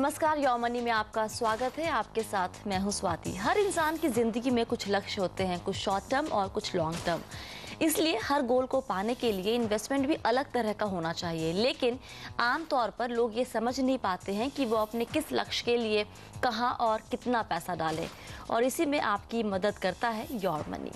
नमस्कार, your money में आपका स्वागत है। आपके साथ मैं हूं स्वाति। हर इंसान की जिंदगी में कुछ लक्ष्य होते हैं, कुछ शॉर्ट टर्म और कुछ लॉन्ग टर्म। इसलिए हर गोल को पाने के लिए इन्वेस्टमेंट भी अलग तरह का होना चाहिए। लेकिन आमतौर पर लोग ये समझ नहीं पाते हैं कि वो अपने किस लक्ष्य के लिए कहाँ और कितना पैसा डालें, और इसी में आपकी मदद करता है योर मनी।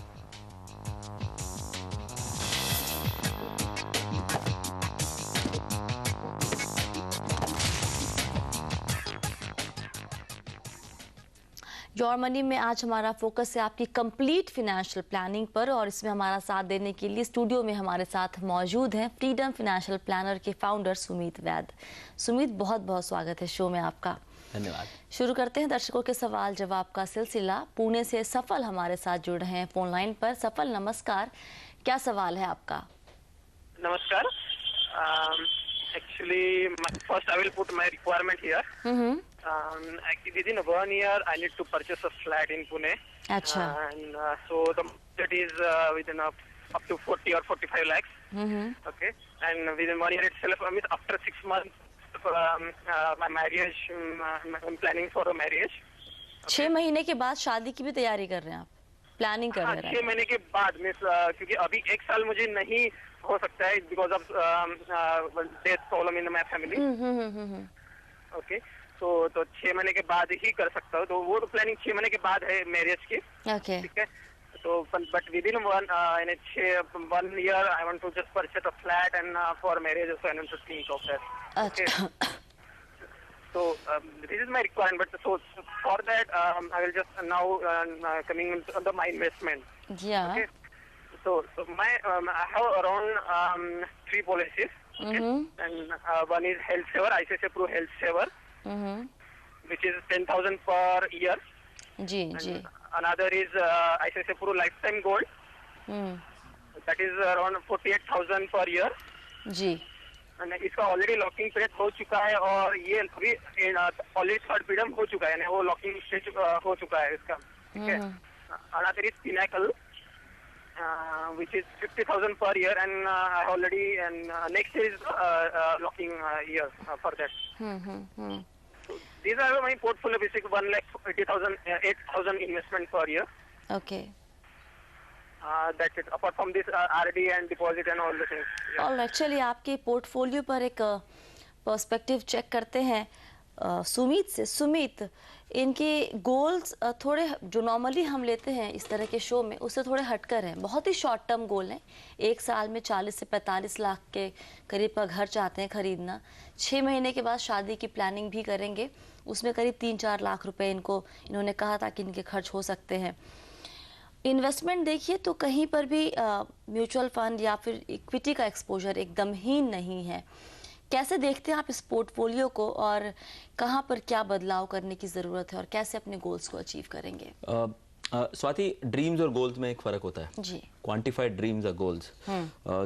योर मनी में आज हमारा फोकस है आपकी कंप्लीट फाइनेंशियल प्लानिंग पर, और इसमें हमारा साथ देने के लिए स्टूडियो में हमारे साथ मौजूद हैं फ्रीडम फाइनेंशियल प्लानर के फाउंडर सुमित वैद। सुमित, बहुत बहुत स्वागत है शो में आपका। धन्यवाद। शुरू करते हैं दर्शकों के सवाल जवाब का सिलसिला। पुणे से सफल हमारे साथ जुड़ रहे हैं फोन लाइन पर। सफल, नमस्कार, क्या सवाल है आपका? नमस्कार। Actually, first I will put my requirement here. Actually, within 1 year, I need to purchase a flat in Pune. अच्छा। And so the budget is within up to 40 or 45 lakhs. Okay. And within 1 year itself, I mean, after 6 months, my marriage, I'm planning for a marriage. 6 महीने के बाद शादी की भी तैयारी कर रहे हैं आप? प्लानिंग कर रहे हैं? 6 महीने के बाद मीन्स क्योंकि अभी 1 साल मुझे नहीं हो सकता है because of death problem in my family. Okay, तो 6 महीने के बाद ही कर सकता हूँ। तो वो तो प्लानिंग 6 महीने के बाद है मैरिज की। ओके, ठीक है। तो but within 1 year I want to just purchase a flat and for marriage also I want to think of that. अच्छा। So this is my requirement. But so for that, I will just now coming under my investment. Yeah. Okay. So my I have around 3 policies. Okay. And one is Health Saver, ICICI Pru Health Saver, which is 10,000 per year. जी And जी। another is ICICI Pru Lifetime Gold. That is around 48,000 per year. जी। इसका already locking period हो चुका है और ये अभी already third period हो चुका है, यानी वो लॉकिंग स्टेज हो चुका है इसका। ठीक है। Another is Pinnacle which is 50,000 per year and already and next is locking year for that. These are my portfolio basic 1,80,000 investment per year. Okay. That's it. Apart from this RD and deposit and all the things. Yeah. Alright, चलिए आपके portfolio पर एक perspective check करते हैं सुमित से। सुमित, इनके goals थोड़े जो नॉर्मली हम लेते हैं इस तरह के शो में उससे थोड़े हटकर हैं। बहुत ही शॉर्ट टर्म गोल हैं। 1 साल में 40 से 45 लाख के करीब का घर चाहते हैं खरीदना। 6 महीने के बाद शादी की प्लानिंग भी करेंगे, उसमें करीब 3-4 लाख रुपए इन्होंने कहा था कि इनके खर्च हो सकते हैं। इन्वेस्टमेंट देखिए तो कहीं पर भी म्यूचुअल फंड या फिर इक्विटी का एक्सपोजर एकदम ही नहीं है। कैसे देखते हैं आप इस पोर्टफोलियो को, और कहाँ पर क्या बदलाव करने की ज़रूरत है, और कैसे अपने गोल्स को अचीव करेंगे? स्वाति, ड्रीम्स और गोल्स में एक फ़र्क होता है जी। क्वांटिफाइड ड्रीम्स और गोल्स।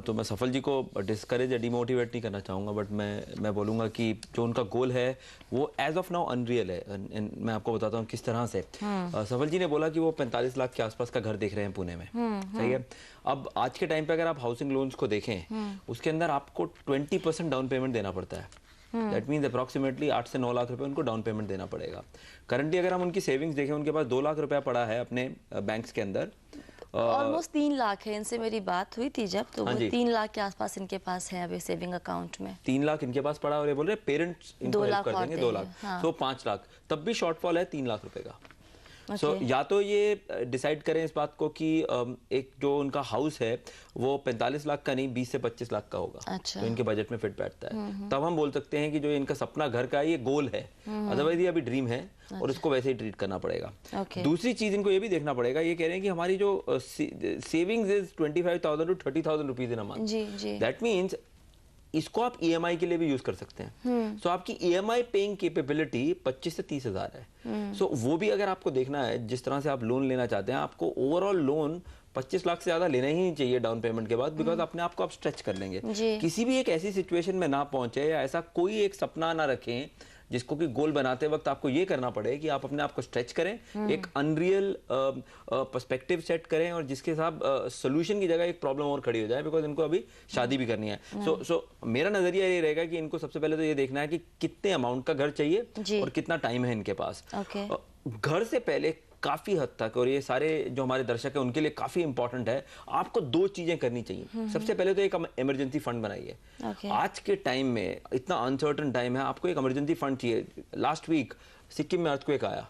तो मैं सफल जी को डिस्करेज या डिमोटिवेट नहीं करना चाहूँगा, बट मैं बोलूँगा कि जो उनका गोल है वो एज ऑफ नाउ अनरियल है। मैं आपको बताता हूँ किस तरह से। सफल जी ने बोला कि वो 45 लाख के आसपास का घर देख रहे हैं पुणे में। सही है। अब आज के टाइम पे अगर आप हाउसिंग लोन्स को देखें, उसके अंदर आपको 20% डाउन पेमेंट देना पड़ता है। दैट मीन्स अप्रॉक्सीमेटली 8 से 9 लाख रुपए उनको डाउन पेमेंट देना पड़ेगा। करंटली अगर हम उनकी सेविंग्स देखें, उनके पास 2 लाख रुपया पड़ा है अपने बैंक्स के अंदर। ऑलमोस्ट 3 लाख है। इनसे मेरी बात हुई थी जब, तो वो 3 लाख के आसपास इनके पास है अभी सेविंग अकाउंट में। 3 लाख इनके पास पड़ा, और ये बोल रहे पेरेंट्स इनको हेल्प कर देंगे 2 लाख। सो 5 लाख, तब भी शॉर्टफॉल है 3 लाख रुपए का। सो या तो ये डिसाइड करें इस बात को कि एक जो उनका हाउस है वो 45 लाख का नहीं 20 से 25 लाख का होगा। अच्छा। तो इनके बजट में फिट बैठता है। तब हम बोल सकते हैं कि जो इनका सपना घर का है ये गोल है। अदरवाइज ये अभी ड्रीम है और इसको वैसे ही ट्रीट करना पड़ेगा। दूसरी चीज इनको ये भी देखना पड़ेगा, ये कह रहे हैं कि हमारी जो savings is 25,000 to 30,000 rupees in a month. That means इसको आप ईएमआई के लिए भी यूज कर सकते हैं। सो आपकी ईएमआई पेइंग कैपेबिलिटी 25 से 30 हजार है। सो वो भी अगर आपको देखना है, जिस तरह से आप लोन लेना चाहते हैं, आपको ओवरऑल लोन 25 लाख से ज्यादा लेना ही नहीं चाहिए डाउन पेमेंट के बाद, बिकॉज अपने आप को आप स्ट्रेच कर लेंगे। किसी भी एक ऐसी सिचुएशन में ना पहुंचे या ऐसा कोई एक सपना ना रखें जिसको कि गोल बनाते वक्त आपको ये करना पड़े कि आप अपने आप को स्ट्रेच करें, एक अनरियल पर्सपेक्टिव सेट करें और जिसके साथ सोल्यूशन की जगह एक प्रॉब्लम और खड़ी हो जाए, बिकॉज इनको अभी शादी भी करनी है। सो मेरा नजरिया ये रहेगा कि इनको सबसे पहले तो ये देखना है कि कितने अमाउंट का घर चाहिए और कितना टाइम है इनके पास। घर से पहले काफी हद तक, और ये सारे जो हमारे दर्शक हैं उनके लिए काफी इंपॉर्टेंट है, आपको दो चीजें करनी चाहिए। सबसे पहले तो एक इमरजेंसी फंड बनाइए। आज के टाइम में इतना अनसर्टन टाइम है, आपको एक इमरजेंसी फंड चाहिए। लास्ट वीक सिक्किम में अर्थक्वेक आया,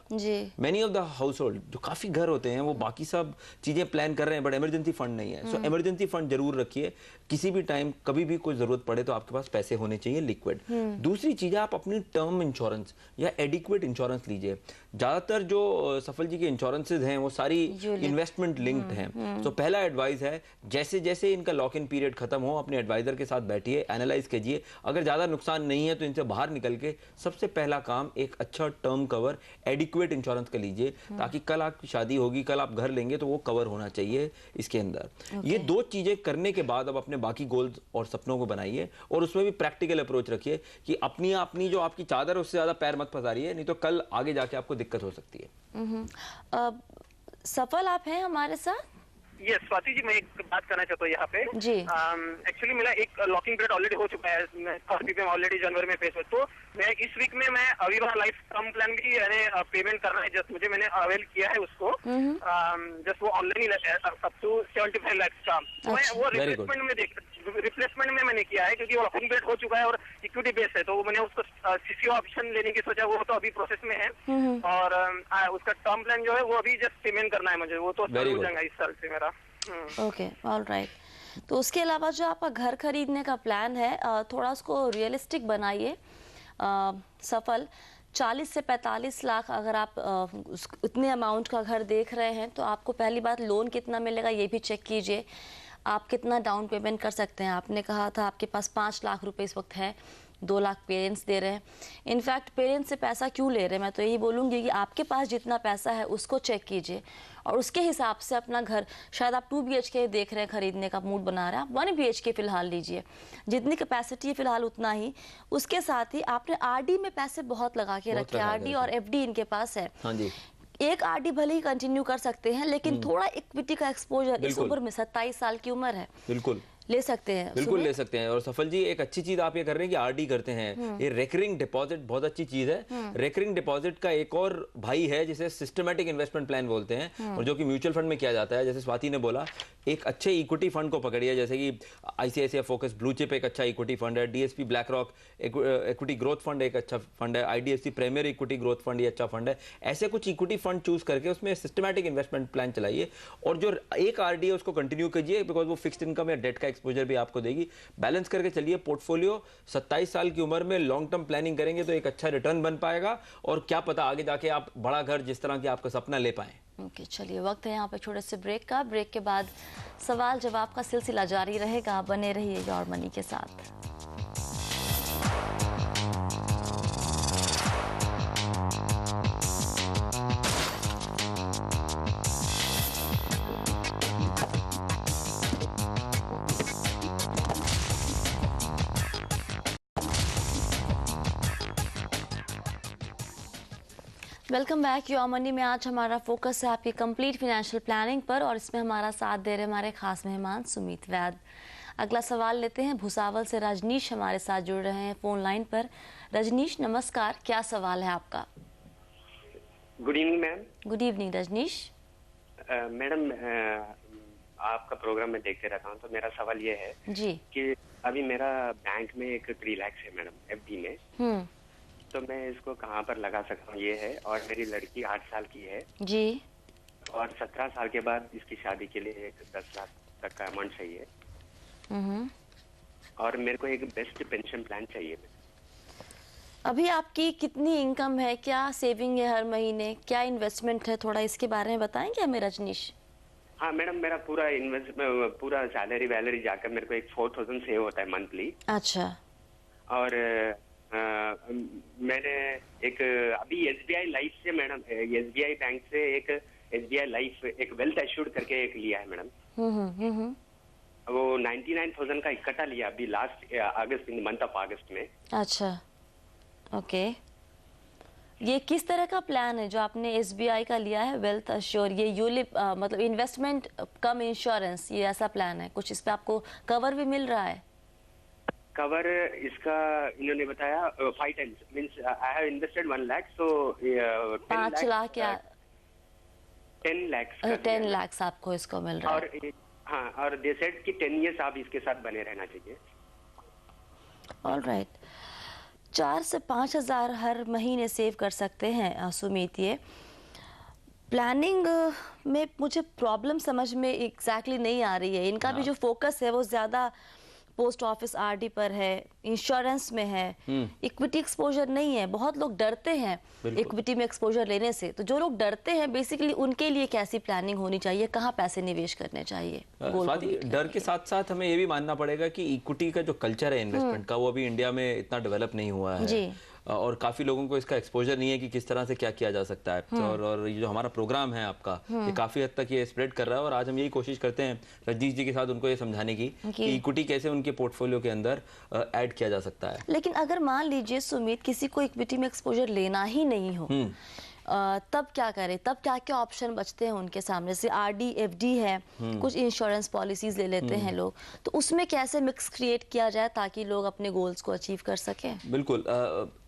many of the house hold जो काफी घर होते हैं वो बाकी सब चीजें प्लान कर रहे हैं, बट इमरजेंसी फंड नहीं है। सो इमरजेंसी फंड जरूर रखिए, किसी भी टाइम कभी भी कोई जरूरत पड़े तो आपके पास पैसे होने चाहिए लिक्विड। दूसरी चीज, आप अपनी टर्म इंश्योरेंस या एडिक्वेट इंश्योरेंस लीजिए। ज्यादातर जो सफल जी के इंश्योरेंसेज हैं वो सारी इन्वेस्टमेंट लिंक्ड हैं। तो पहला एडवाइस है, जैसे जैसे इनका लॉक इन पीरियड खत्म हो, अपने एडवाइजर के साथ बैठिए, एनालाइज कीजिए, अगर ज्यादा नुकसान नहीं है तो इनसे बाहर निकल के सबसे पहला काम एक अच्छा टर्म कवर एडिक्वेट इंश्योरेंस का लीजिए, ताकि कल आपकी शादी होगी, कल आप घर लेंगे तो वो कवर होना चाहिए इसके अंदर। ये दो चीजें करने के बाद अब अपने बाकी गोल्स और सपनों को बनाइए, और उसमें भी प्रैक्टिकल अप्रोच रखिए कि अपनी जो आपकी चादर है उससे ज्यादा पैर मत पसारिए, नहीं तो कल आगे जाके आपको दिक्कत हो सकती है। सफल आप हैं हमारे साथ? यस स्वाति जी, मैं एक बात करना चाहता हूँ यहाँ पे जी। एक्चुअली मेरा एक लॉकिंग पीरियड ऑलरेडी हो चुका है, थर्ड वीक में ऑलरेडी जनवरी में फेस हुआ। तो मैं इस वीक में मैं अविवा लाइफ टर्म प्लान की पेमेंट करना है, जस्ट मुझे मैंने अवेल किया है उसको, जस्ट वो ऑनलाइन अप टू 75 लाख का। मैं वो रिप्लेसमेंट में मैंने किया है, क्योंकि वो लॉकिंग पीरियड हो चुका है और इक्विटी बेस है, तो मैंने उसको सीसीओ ऑप्शन लेने की सोचा, वो तो अभी प्रोसेस में है। और उसका टर्म प्लान जो है वो अभी जस्ट पेमेंट करना है मुझे, वो तो हो जाएगा इस साल से मेरा। Okay, all right. तो उसके अलावा जो आपका घर खरीदने का प्लान है, थोड़ा उसको रियलिस्टिक बनाइए। सफल 40 से 45 लाख अगर आप उतने अमाउंट का घर देख रहे हैं, तो आपको पहली बात लोन कितना मिलेगा ये भी चेक कीजिए। आप कितना डाउन पेमेंट कर सकते हैं। आपने कहा था आपके पास 5 लाख रुपए इस वक्त है, 2 लाख पेरेंट्स दे रहे हैं। इनफैक्ट पेरेंट्स से पैसा क्यों ले रहे हैं, मैं तो यही बोलूँगी कि आपके पास जितना पैसा है उसको चेक कीजिए और उसके हिसाब से अपना घर, शायद आप 2 BHK देख रहे हैं खरीदने का मूड बना रहे हैं, आप 1 BHK फिलहाल लीजिए, जितनी कैपेसिटी है फिलहाल उतना ही। उसके साथ ही आपने RD में पैसे बहुत लगा के रखे, RD और FD इनके पास है। हाँ जी। एक RD भले ही कंटिन्यू कर सकते हैं, लेकिन थोड़ा इक्विटी का एक्सपोजर इस उम्र में, 27 साल की उम्र है, बिल्कुल ले सकते हैं। बिल्कुल ले सकते हैं। और सफल जी एक अच्छी चीज आप ये कर रहे हैं कि आरडी करते हैं, ये रेकरिंग डिपॉजिट बहुत अच्छी चीज है। रेकरिंग डिपॉजिट का एक और भाई है जिसे सिस्टमैटिक इन्वेस्टमेंट प्लान बोलते हैं, और जो कि म्यूचुअल फंड में किया जाता है। जैसे स्वाति ने बोला, एक अच्छे इक्विटी फंड को पकड़िए, जैसे कि ICICI फोकस ब्लू चिप एक अच्छा इक्विटी फंड है, DSP BlackRock equity growth fund एक अच्छा फंड है, IDFC premier equity growth fund ये अच्छा फंड है। ऐसे कुछ इक्विटी फंड चूज करके उसमें सिस्टमैटिक इन्वेस्टमेंट प्लान चलाइए, और जो एक RD है उसको कंटिन्यू कीजिए, बिकॉज वो फिक्स्ड इनकम या डेट का एक्सपोजर भी आपको देगी। बैलेंस करके चलिए पोर्टफोलियो। 27 साल की उम्र में लॉन्ग टर्म प्लानिंग करेंगे तो एक अच्छा रिटर्न बन पाएगा, और क्या पता आगे जाके आप बड़ा घर जिस तरह की आपका सपना ले पाएं। ओके, चलिए वक्त है यहाँ पे छोटे से ब्रेक का। ब्रेक के बाद सवाल जवाब का सिलसिला जारी रहेगा, बने रहिए योर मनी के साथ। वेलकम बैक योर मनी में। आज हमारा फोकस है आपकी कंप्लीट फाइनेंशियल प्लानिंग पर, और इसमें हमारा साथ दे रहे हमारे खास मेहमान सुमित वैद। अगला सवाल लेते हैं, भुसावल से रजनीश हमारे साथ जुड़ रहे हैं फोन लाइन पर। रजनीश नमस्कार, क्या सवाल है आपका? Good evening ma'am. Good evening Rajnish. Madam आपका प्रोग्राम मैं देखते रहता हूँ, तो मेरा सवाल ये है जी कि अभी मेरा बैंक में एक 3 लाख है मैडम FD में, तो मैं इसको कहाँ पर लगा सकता हूँ ये है। और मेरी लड़की 8 साल की है जी, और 17 साल के बाद इसकी शादी के लिए एक 10 लाख तक का अमाउंट चाहिए, और मेरे को एक बेस्ट पेंशन प्लान चाहिए। अभी आपकी कितनी इनकम है, क्या सेविंग है हर महीने, क्या इन्वेस्टमेंट है, थोड़ा इसके बारे में बताएंगे हमें रजनीश? हाँ मैडम, मेरा पूरा सैलरी वैलरी जाकर मेरे को एक 4000 सेव होता है मंथली। अच्छा। और मैंने एक अभी SBI लाइफ से मैडम, SBI बैंक से एक SBI लाइफ एक वेल्थ एश्योर्ड करके एक लिया है मैडम। वो 99,000 का इकट्ठा लिया अभी last August, in month of अगस्त में। अच्छा, ओके। ये किस तरह का प्लान है जो आपने एसबीआई का लिया है, वेल्थ अश्योर, ये यूलिप मतलब इन्वेस्टमेंट कम इंश्योरेंस, ये ऐसा प्लान है कुछ? इस पे आपको कवर भी मिल रहा है? कवर इसका इन्होंने बताया 5 times means I have invested 1 lakh, so 5 lakh या 10 लाख 10 लाख आपको इसको मिल रहा है? और हाँ, और दे सेड कि 10 years आप इसके साथ बने रहना चाहिए। ऑलराइट, 4 से 5 हज़ार हर महीने सेव कर सकते हैं सुमित। ये प्लानिंग में मुझे प्रॉब्लम समझ में एग्जैक्टली नहीं आ रही है। इनका भी जो फोकस है वो ज़्यादा पोस्ट ऑफिस आरडी पर है, इंश्योरेंस में है, इक्विटी एक्सपोजर नहीं है। बहुत लोग डरते हैं इक्विटी में एक्सपोजर लेने से, तो जो लोग डरते हैं बेसिकली उनके लिए कैसी प्लानिंग होनी चाहिए, कहाँ पैसे निवेश करने चाहिए? स्वाति, डर के साथ साथ हमें ये भी मानना पड़ेगा कि इक्विटी का जो कल्चर है इन्वेस्टमेंट का, वो अभी इंडिया में इतना डेवलप नहीं हुआ है जी। और काफी लोगों को इसका एक्सपोजर नहीं है कि किस तरह से क्या किया जा सकता है। और ये जो हमारा प्रोग्राम है आपका, ये काफी हद तक ये स्प्रेड कर रहा है और आज हम यही कोशिश करते हैं रजनीश जी के साथ उनको ये समझाने की कि इक्विटी कैसे उनके पोर्टफोलियो के अंदर ऐड किया जा सकता है। लेकिन अगर मान लीजिए सुमित किसी को इक्विटी में एक्सपोजर लेना ही नहीं हो, तब क्या करें? तब क्या क्या ऑप्शन बचते हैं उनके सामने? से आरडी, एफडी है, कुछ इंश्योरेंस पॉलिसीज ले लेते हैं लोग, तो उसमें कैसे मिक्स क्रिएट किया जाए ताकि लोग अपने गोल्स को अचीव कर सकें? बिल्कुल,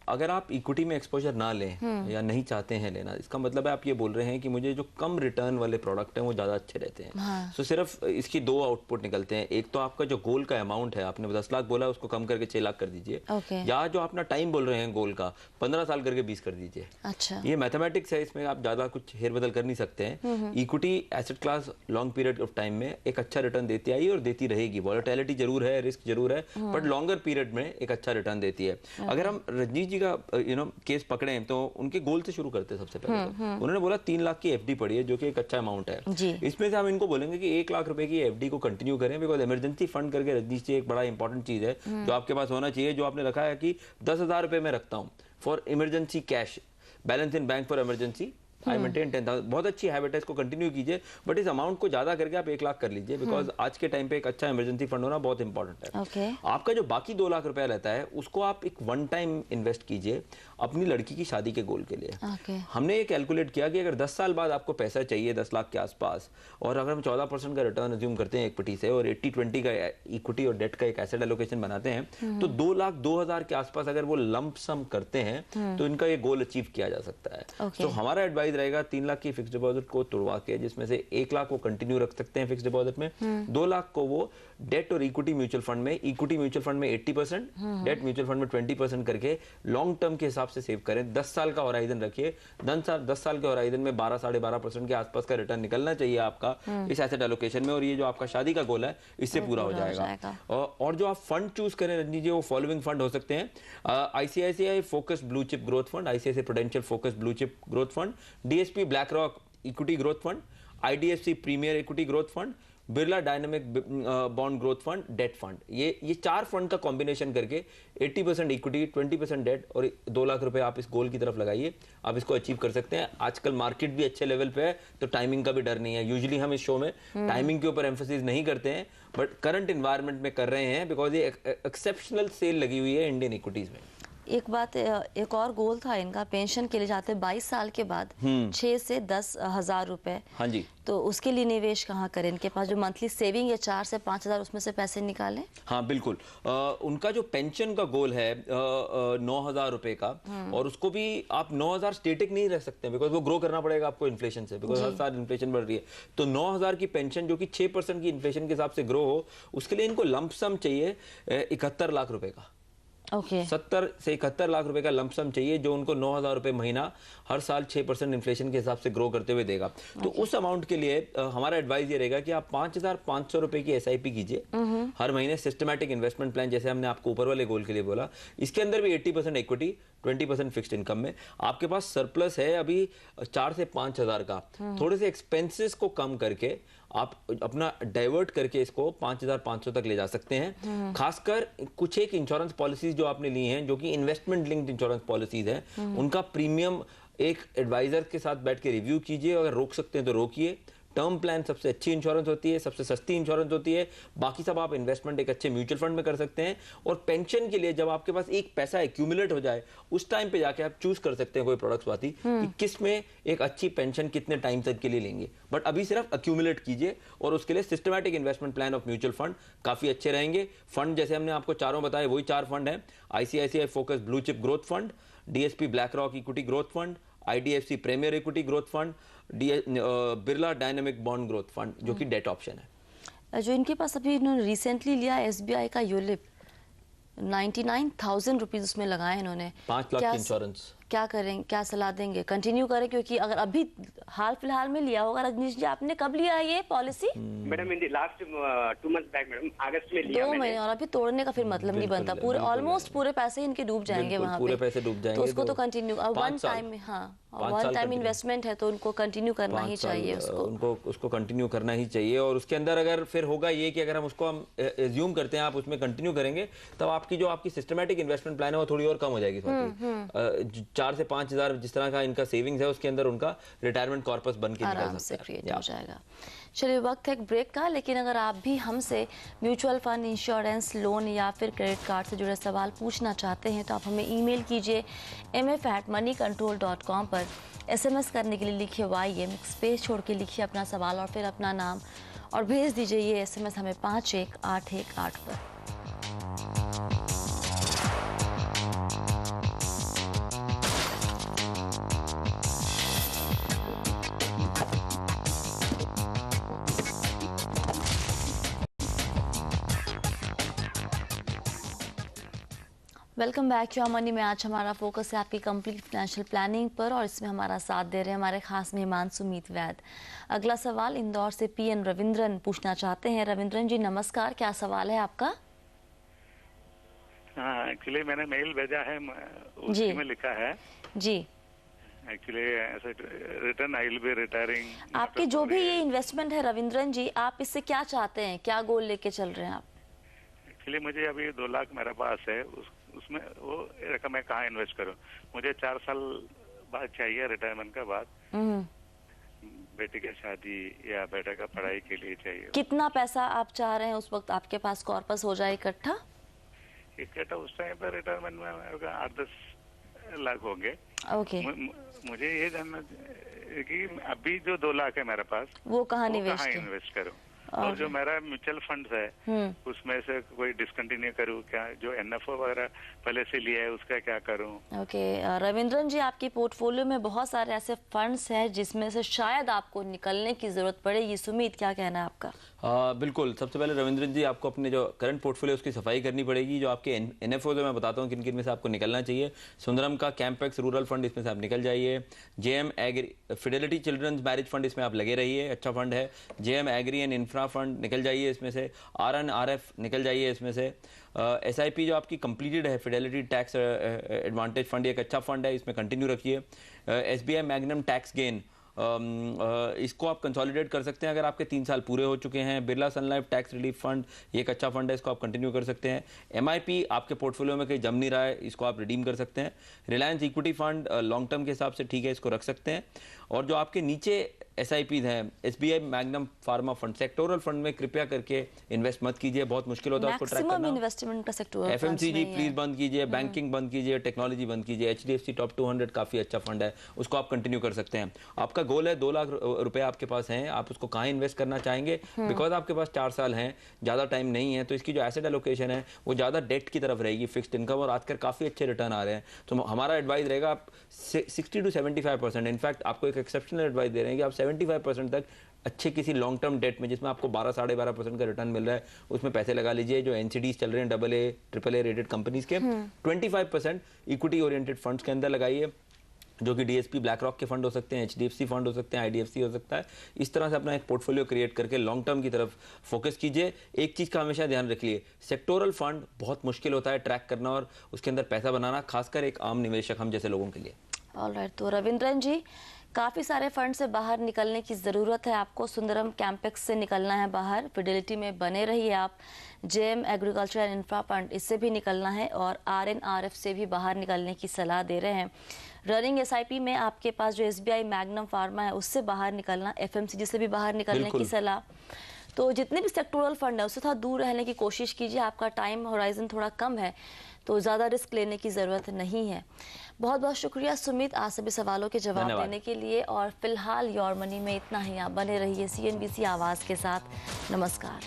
अगर आप इक्विटी में एक्सपोजर ना लें या नहीं चाहते हैं लेना, इसका मतलब है आप ये बोल रहे हैं कि मुझे जो कम रिटर्न वाले प्रोडक्ट हैं वो ज़्यादा अच्छे रहते हैं। तो सिर्फ इसकी 2 आउटपुट निकलते हैं। एक तो आपका जो गोल का अमाउंट है, आपने 10 लाख बोला, उसको कम करके 6 लाख कर दीजिए, या जो अपना टाइम बोल रहे हैं गोल का 15 साल करके 20 कर दीजिए। अच्छा, ये मैथमेटिक्स है, इसमें आप ज़्यादा कुछ हेर बदल कर नहीं सकते हैं। Equity asset class long period of time में एक अच्छा रिटर्न देती आई और देती रहेगी। वॉलेटिलिटी जरूर है, रिस्क जरूर है, बट लॉन्गर पीरियड में एक अच्छा रिटर्न देती है। अगर हम रजनीश जी का केस पकड़े तो उनके गोल से शुरू करते हैं। सबसे पहले तो उन्होंने बोला 3 लाख की एफडी पड़ी है, जो कि एक अच्छा अमाउंट है। इसमें से हम इनको बोलेंगे कि 1 लाख रुपए की एफडी को कंटिन्यू करें, बिकॉज इमरजेंसी फंड करके रजनीश जी एक बड़ा इंपॉर्टेंट चीज है जो आपके पास होना चाहिए। जो आपने रखा है कि 10,000 रुपए में रखता हूँ for emergency cash, balance in bank for emergency, I maintain 10,000। बहुत अच्छी हैबिट है, इसको कंटिन्यू कीजिए, बट इस अमाउंट को ज्यादा करके आप 1 लाख कर लीजिए, बिकॉज आज के टाइम पे एक अच्छा इमरजेंसी फंड होना बहुत इंपॉर्टेंट है। आपका जो बाकी 2 लाख रुपया रहता है उसको आप एक 1 टाइम इन्वेस्ट कीजिए अपनी लड़की की शादी के गोल के लिए। हमने ये कैलकुलेट किया कि अगर 10 साल बाद आपको पैसा चाहिए 10 लाख के आसपास, और अगर हम 14% का रिटर्न अज्यूम करते हैं इक्विटी से और 80-20 का इक्विटी और डेट का एक एसेट एलोकेशन बनाते हैं, तो 2 लाख 2,000 के आसपास अगर वो लंप सम करते हैं तो इनका ये गोल अचीव किया जा सकता है। तो हमारा एडवाइस रहेगा 3 लाख की फिक्स डिपॉजिट को तोड़वा के, जिसमें से 1 लाख वो कंटिन्यू रख सकते हैं फिक्स डिपॉजिट में, 2 लाख को वो डेट और इक्विटी म्यूचुअल फंड में, इक्विटी म्यूचुअल फंड में 80%, डेट म्यूचुअल फंड में 20% करके लॉन्ग टर्म के हिसाब से सेव करें। 10 साल का होराइजन रखिए। 10 साल के होराइजन में 12-12.5% के आसपास का रिटर्न निकलना चाहिए आपका इस एसेट एलोकेशन में, और ये जो आपका शादी का गोल है इससे पूरा हो जाएगा। और जो आप फंड चूज करें रजनी जी, वो फॉलोइंग फंड हो सकते हैं: ICICI focus blue chip growth fund, ICICI Prudential focus blue chip growth fund, DSP BlackRock equity growth fund, IDFC premier equity growth fund, Birla dynamic bond growth fund, debt fund. ये 4 fund का combination करके 80% equity, 20% date और 2 लाख रुपए आप इस गोल की तरफ लगाइए, आप इसको अचीव कर सकते हैं। आजकल मार्केट भी अच्छे लेवल पे है, तो टाइमिंग का भी डर नहीं है। यूजुअली हम इस शो में टाइमिंग के ऊपर एम्फोसिस नहीं करते हैं, बट करंट एनवायरनमेंट में कर रहे हैं, बिकॉज ये एक्सेप्शनल सेल लगी हुई है इंडियन इक्विटीज में। एक बात, एक और गोल था इनका, पेंशन के लिए जाते 22 साल के बाद 6 से 10 हज़ार रुपए। हाँ जी। तो उसके लिए निवेश कहाँ करें? इनके पास जो मंथली सेविंग है 4 से 5 हज़ार, उसमें से पैसे निकालें? हाँ बिल्कुल। उनका जो पेंशन का गोल है 9,000 रुपए का, और उसको भी आप 9,000 स्टेटिक नहीं रह सकते, बिकॉज वो ग्रो करना पड़ेगा आपको इन्फ्लेशन से, बिकॉज हर साल इन्फ्लेशन बढ़ रही है। तो 9,000 की पेंशन जो कि 6% की इन्फ्लेशन के हिसाब से ग्रो हो, उसके लिए इनको लंप सम चाहिए 71 लाख रुपए का। 70 से 71 लाख रुपए का लंपसम चाहिए, जो उनको 9,000 रुपए महीना हर साल 6% इन्फ्लेशन के हिसाब से ग्रो करते हुए देगा। तो उस अमाउंट के लिए हमारा एडवाइस ये रहेगा कि आप 5,500 रुपए की एसआईपी कीजिए हर महीने, सिस्टमैटिक इन्वेस्टमेंट प्लान, जैसे हमने आपको ऊपर वाले गोल के लिए बोला। इसके अंदर भी 80% इक्विटी, 20% फिक्स्ड इनकम में आपके पास सरप्लस है अभी 4 से 5 हज़ार का। थोड़े से एक्सपेंसेस को कम करके आप अपना डाइवर्ट करके इसको 5,500 तक ले जा सकते हैं। खासकर कुछ एक इंश्योरेंस पॉलिसीज जो आपने ली हैं, जो कि इन्वेस्टमेंट लिंक्ड इंश्योरेंस पॉलिसीज हैं, उनका प्रीमियम एक एडवाइजर के साथ बैठ के रिव्यू कीजिए, अगर रोक सकते हैं तो रोकिए, टर्म प्लान सबसे अच्छी इंश्योरेंस होती है, सबसे सस्ती इंश्योरेंस होती है। बाकी सब आप इन्वेस्टमेंट एक अच्छे म्यूचुअल फंड में कर सकते हैं। और पेंशन के लिए जब आपके पास एक पैसा एक्यूमुलेट हो जाए उस टाइम पे जाके आप चूज कर सकते हैं कोई प्रोडक्ट्स वाती कि किस में एक अच्छी पेंशन कितने टाइम तक के लिए लेंगे। बट अभी सिर्फ एक्यूमुलेट कीजिए और उसके लिए systematic investment plan of mutual fund काफी अच्छे रहेंगे। फंड जैसे हमने आपको चारों बताए वही 4 फंड है। ICICI focus blue chip growth fund, DSP BlackRock equity growth fund, IDFC premier equity growth fund, Birla dynamic bond growth fund जो कि डेट ऑप्शन है। जो इनके पास अभी इन्होंने रिसेंटली लिया एसबीआई का यूलिप 99,000 रुपीज उसमें लगाए इन्होंने। 5 लाख की इंश्योरेंस। क्या करें, क्या सलाह देंगे? कंटिन्यू करें? क्योंकि अगर अभी हाल फिलहाल में लिया होगा, रजनीश जी आपने कब लिया है ये policy? Madam in the last 2 months back madam, अगस्त में लिया 2 मैंने। महीने, और अभी तोड़ने का फिर मतलब नहीं बनता। पूरे ऑलमोस्ट पूरे पैसे इनके डूब जाएंगे वहां पे। पूरे पैसे डूब जाएंगे तो उसको तो कंटिन्यू वन टाइम, हाँ वन टाइम इन्वेस्टमेंट है तो उनको कंटिन्यू करना ही चाहिए उसको उसको कंटिन्यू करना ही चाहिए। और उसके अंदर अगर फिर होगा ये कि अगर हम उसको हम एज्यूम करते हैं आप उसमें कंटिन्यू करेंगे तब आपकी जो आपकी सिस्टमैटिक इन्वेस्टमेंट प्लान है वो थोड़ी और कम हो जाएगी। 4 से 5 हज़ार जिस तरह का इनका सेविंग्स है उसके अंदर उनका रिटायरमेंट कॉर्पस बन के आराम से क्रिएट हो जाएगा। चलिए वक्त है एक ब्रेक का, लेकिन अगर आप भी हमसे म्यूचुअल फंड, इंश्योरेंस, लोन या फिर क्रेडिट कार्ड से जुड़े सवाल पूछना चाहते हैं तो आप हमें ईमेल कीजिए mf@moneycontrol.com पर। SMS करने के लिए लिखिए YM, स्पेस छोड़ के लिखिए अपना सवाल और फिर अपना नाम और भेज दीजिए ये SMS हमें 51818 पर। वेलकम बैक टू मनी में। आज हमारा फोकस है आपकी कंप्लीट फाइनेंशियल प्लानिंग पर और इसमें हमारा साथ दे रहे हैं हमारे खास मेहमान सुमीत वैद। अगला सवाल इंदौर से PN रविंद्रन पूछना चाहते हैं। रविंद्रन जी नमस्कार, क्या सवाल है आपका? हाँ, एक्चुअली मैंने मेल भेजा है, उसी में लिखा है जी। एक्चुअली ऐसे return I will be retiring. आपके जो भी ये इन्वेस्टमेंट है रविंद्रन जी, आप इससे क्या चाहते हैं, क्या गोल लेके चल रहे हैं आप? एक्चुअली मुझे अभी 2 लाख मेरे पास है, उसमें वो रकम मैं कहाँ इन्वेस्ट करूँ? मुझे 4 साल बाद चाहिए रिटायरमेंट के बाद, बेटी की शादी या बेटे का पढ़ाई के लिए चाहिए। कितना पैसा आप चाह रहे हैं उस वक्त आपके पास कॉर्पस हो जाए इकट्ठा? इकट्ठा उस टाइम पर रिटायरमेंट में 8-10 लाख होंगे। ओके। मुझे ये जानना है कि अभी जो 2 लाख है मेरे पास वो कहाँ इन्वेस्ट करूँ? और जो मेरा म्यूचुअल फंड्स है उसमें से कोई डिसकंटिन्यू करूँ क्या? जो NFO वगैरह पहले से लिया है उसका क्या करूँ? ओके रविंद्रन जी, आपकी पोर्टफोलियो में बहुत सारे ऐसे फंड्स हैं जिसमें से शायद आपको निकलने की जरूरत पड़ेगी। सुमीत, क्या कहना है आपका? बिल्कुल, सबसे पहले रविंद्रन जी आपको अपने जो करंट पोर्टफोलियो उसकी सफाई करनी पड़ेगी। जो आपके NFO है मैं बताता हूँ किन किन में से आपको निकलना चाहिए। सुंदरम का कैंपेक्स रूरल फंड, इसमें से आप निकल जाइए। JM agri, Fidelity children's marriage fund, इसमें आप लगे रहिए, अच्छा फंड है। JM agri and infra fund निकल जाइए इसमें से। RNRF निकल जाइए इसमें से। SIP जो आपकी कंप्लीटेड है, फिडेलिटी टैक्स एडवांटेज फंड, एक अच्छा फंड है, इसमें कंटिन्यू रखिए। SBI मैग्नम टैक्स गेन, इसको आप कंसोलिडेट कर सकते हैं अगर आपके 3 साल पूरे हो चुके हैं। बिरला सन लाइफ टैक्स रिलीफ फंड, ये एक अच्छा फंड है, इसको आप कंटिन्यू कर सकते हैं। MIP आपके पोर्टफोलियो में कहीं जम नहीं रहा है, इसको आप रिडीम कर सकते हैं। Reliance equity fund long term के हिसाब से ठीक है, इसको रख सकते हैं। और जो आपके नीचे SIPs हैं, SBI magnum pharma fund, sectoral fund में कृपया करके इन्वेस्ट मत कीजिए, बहुत मुश्किल होता है उसको ट्रैक करना। इन्वेस्टमेंट का सेक्टर FMCG प्लीज बंद कीजिए, बैंकिंग बंद कीजिए, टेक्नोलॉजी बंद कीजिए। HDFC टॉप 200 काफी अच्छा फंड है, उसको आप कंटिन्यू कर सकते हैं। आपका गोल है 2 लाख रुपए आपके पास हैं, आप उसको कहाँ इन्वेस्ट करना चाहेंगे? बिकॉज आपके पास 4 साल हैं, ज्यादा टाइम नहीं है, तो इसकी जो एसेट एलोकेशन है वो ज्यादा डेट की तरफ रहेगी, फिक्स्ड इनकम, और आजकल काफी अच्छे रिटर्न आ रहे हैं। तो हमारा एडवाइस रहेगा आप 60 to 75%, इनफैक्ट आपको एक एक्सेप्शनल एडवाइस दे रहे हैं कि आप 75% तक अच्छे किसी लॉन्ग टर्म डेट में जिसमें आपको 12-12.5% का रिटर्न मिल रहा है उसमें पैसे लगा लीजिए। जो NCDs चल रहे हैं AA, AAA रेटेड कंपनीज के, 25% इक्विटी ओरिएंटेड फंड्स के अंदर लगाइए, जो कि DSP ब्लैक रॉक के फंड हो सकते हैं, HDFC फंड हो सकते हैं, IDFC हो सकता है। इस तरह से अपना एक पोर्टफोलियो क्रिएट करके लॉन्ग टर्म की तरफ फोकस कीजिए। एक चीज़ का हमेशा ध्यान रखिए, सेक्टोरल फंड बहुत मुश्किल होता है ट्रैक करना और उसके अंदर पैसा बनाना, खासकर एक आम निवेशक हम जैसे लोगों के लिए। ऑलराइट, तो रविंद्रन जी काफ़ी सारे फंड से बाहर निकलने की ज़रूरत है आपको। सुंदरम कैंपेक्स से निकलना है बाहर, फिडेलिटी में बने रहिए आप। JM agriculture and infra fund, इससे भी निकलना है और RNRF से भी बाहर निकलने की सलाह दे रहे हैं। रनिंग एसआईपी में आपके पास जो एसबीआई मैग्नम फार्मा है उससे बाहर निकलना, एफएमसीजी से भी बाहर निकलने की सलाह। तो जितने भी सेक्टोरल फंड है उससे थोड़ा दूर रहने की कोशिश कीजिए। आपका टाइम होराइजन थोड़ा कम है तो ज़्यादा रिस्क लेने की ज़रूरत नहीं है। बहुत बहुत शुक्रिया सुमित आज सभी सवालों के जवाब देने के लिए। और फिलहाल योर मनी में इतना ही। आप बने रहिए CNBC आवाज़ के साथ। नमस्कार।